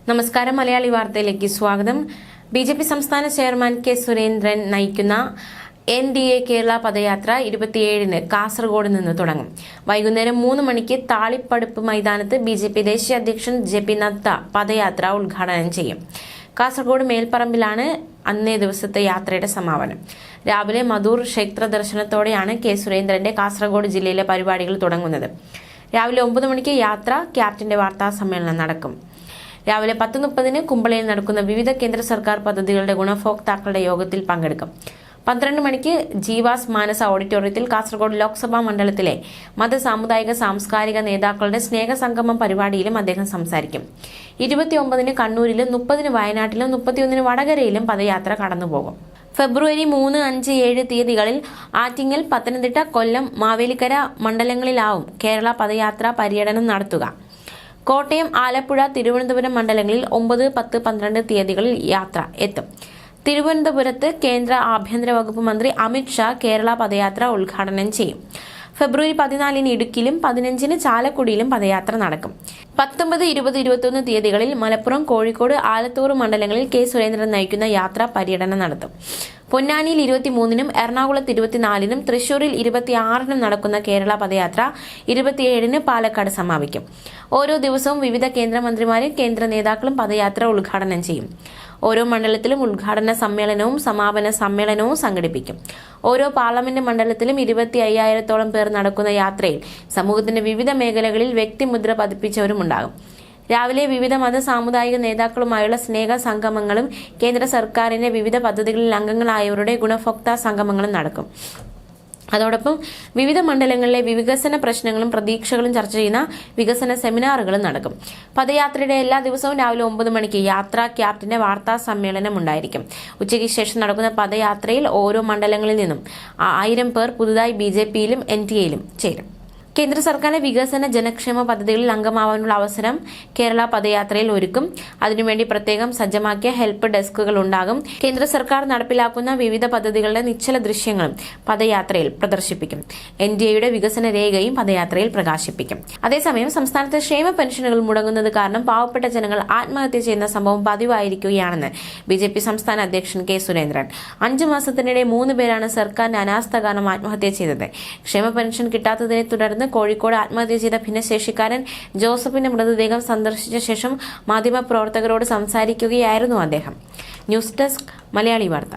നമസ്കാരം. മലയാളി വാർത്തയിലേക്ക് സ്വാഗതം. ബിജെപി സംസ്ഥാന ചെയർമാൻ കെ സുരേന്ദ്രൻ നയിക്കുന്ന NDA കേരള പദയാത്ര 27-ന് കാസർഗോഡ് നിന്ന് തുടങ്ങും. വൈകുന്നേരം 3 മണിക്ക് താളിപ്പടുപ്പ് മൈതാനത്ത് BJP ദേശീയ അധ്യക്ഷൻ JP നദ്ദ പദയാത്ര ഉദ്ഘാടനം ചെയ്യും. കാസർഗോഡ് മേൽപ്പറമ്പിലാണ് അന്നേ ദിവസത്തെ യാത്രയുടെ സമാപനം. രാവിലെ മധൂർ ക്ഷേത്ര ദർശനത്തോടെയാണ് കെ സുരേന്ദ്രന്റെ കാസർഗോഡ് ജില്ലയിലെ പരിപാടികൾ തുടങ്ങുന്നത്. രാവിലെ 9 മണിക്ക് യാത്ര ക്യാപ്റ്റന്റെ വാർത്താ സമ്മേളനം നടക്കും. രാവിലെ 10:30-ന് കുമ്പളയിൽ നടക്കുന്ന വിവിധ കേന്ദ്ര സർക്കാർ പദ്ധതികളുടെ ഗുണഭോക്താക്കളുടെ യോഗത്തിൽ പങ്കെടുക്കും. 12 മണിക്ക് ജീവാസ് മാനസ ഓഡിറ്റോറിയത്തിൽ കാസർഗോഡ് ലോക്സഭാ മണ്ഡലത്തിലെ മത സാമുദായിക സാംസ്കാരിക നേതാക്കളുടെ സ്നേഹസംഗമം പരിപാടിയിലും അദ്ദേഹം സംസാരിക്കും. 29-ന് കണ്ണൂരിലും 30-ന് വയനാട്ടിലും 31-ന് വടകരയിലും പദയാത്ര കടന്നുപോകും. ഫെബ്രുവരി 3, 5, 7 തീയതികളിൽ ആറ്റിങ്ങൽ, പത്തനംതിട്ട, കൊല്ലം, മാവേലിക്കര മണ്ഡലങ്ങളിലാവും കേരള പദയാത്ര പര്യടനം നടത്തുക. കോട്ടയം, ആലപ്പുഴ, തിരുവനന്തപുരം മണ്ഡലങ്ങളിൽ 9, 10, 12 തീയതികളിൽ യാത്ര എത്തും. തിരുവനന്തപുരത്ത് കേന്ദ്ര ആഭ്യന്തര വകുപ്പ് മന്ത്രി അമിത് ഷാ കേരള പദയാത്ര ഉദ്ഘാടനം ചെയ്യും. ഫെബ്രുവരി 14-ന് ഇടുക്കിയിലും 15-ന് ചാലക്കുടിയിലും പദയാത്ര നടക്കും. 19, 20, 21 തീയതികളിൽ മലപ്പുറം, കോഴിക്കോട്, ആലത്തൂർ മണ്ഡലങ്ങളിൽ കെ സുരേന്ദ്രൻ നയിക്കുന്ന യാത്രാ പര്യടനം നടത്തും. പൊന്നാനിയിൽ 23-നും എറണാകുളത്ത് 24-നും തൃശൂരിൽ 26-നും നടക്കുന്ന കേരള പദയാത്ര 27-ന് പാലക്കാട് സമാപിക്കും. ഓരോ ദിവസവും വിവിധ കേന്ദ്രമന്ത്രിമാരും കേന്ദ്ര നേതാക്കളും പദയാത്ര ഉദ്ഘാടനം ചെയ്യും. ഓരോ മണ്ഡലത്തിലും ഉദ്ഘാടന സമ്മേളനവും സമാപന സമ്മേളനവും സംഘടിപ്പിക്കും. ഓരോ പാർലമെന്റ് മണ്ഡലത്തിലും 25,000-ഓളം പേർ നടക്കുന്ന യാത്രയിൽ സമൂഹത്തിന്റെ വിവിധ മേഖലകളിൽ വ്യക്തിമുദ്ര പതിപ്പിച്ചവരുമുണ്ടാകും. രാവിലെ വിവിധ മത സാമുദായിക നേതാക്കളുമായുള്ള സ്നേഹ സംഗമങ്ങളും കേന്ദ്ര സർക്കാരിന്റെ വിവിധ പദ്ധതികളിൽ അംഗങ്ങളായവരുടെ ഗുണഭോക്താ സംഗമങ്ങളും നടക്കും. അതോടൊപ്പം വിവിധ മണ്ഡലങ്ങളിലെ വികസന പ്രശ്നങ്ങളും പ്രതീക്ഷകളും ചർച്ച ചെയ്യുന്ന വികസന സെമിനാറുകളും നടക്കും. പദയാത്രയുടെ എല്ലാ ദിവസവും രാവിലെ 9 മണിക്ക് യാത്രാ ക്യാപ്റ്റന്റെ വാർത്താ സമ്മേളനം ഉണ്ടായിരിക്കും. ഉച്ചയ്ക്ക് ശേഷം നടക്കുന്ന പദയാത്രയിൽ ഓരോ മണ്ഡലങ്ങളിൽ നിന്നും 1000 പേർ പുതുതായി BJPയിലും NDAയിലും ചേരും. കേന്ദ്ര സർക്കാരിന്റെ വികസന ജനക്ഷേമ പദ്ധതികളിൽ അംഗമാവാനുള്ള അവസരം കേരള പദയാത്രയിൽ ഒരുക്കും. അതിനുവേണ്ടി പ്രത്യേകം സജ്ജമാക്കിയ ഹെൽപ്പ് ഡെസ്കുകൾ ഉണ്ടാകും. കേന്ദ്ര സർക്കാർ നടപ്പിലാക്കുന്ന വിവിധ പദ്ധതികളുടെ നിശ്ചല ദൃശ്യങ്ങളും പദയാത്രയിൽ പ്രദർശിപ്പിക്കും. NDAയുടെ വികസന രേഖയും പദയാത്രയിൽ പ്രകാശിപ്പിക്കും. അതേസമയം സംസ്ഥാനത്ത് ക്ഷേമ പെൻഷനുകൾ മുടങ്ങുന്നത് കാരണം പാവപ്പെട്ട ജനങ്ങൾ ആത്മഹത്യ ചെയ്യുന്ന സംഭവം പതിവായിരിക്കുകയാണെന്ന് BJP സംസ്ഥാന അധ്യക്ഷൻ കെ സുരേന്ദ്രൻ. 5 മാസത്തിനിടെ 3 പേരാണ് സർക്കാരിന്റെ അനാസ്ഥ കാരണം ആത്മഹത്യ ചെയ്തത്. ക്ഷേമ പെൻഷൻ കിട്ടാത്തതിനെ തുടർന്ന് കോഴിക്കോട് ആത്മഹത്യ ചെയ്ത ഭിന്നശേഷിക്കാരൻ ജോസഫിന്റെ മൃതദേഹം സന്ദർശിച്ച ശേഷം മാധ്യമപ്രവർത്തകരോട് സംസാരിക്കുകയായിരുന്നു അദ്ദേഹം. ന്യൂസ് ഡെസ്ക്, മലയാളി വാർത്ത.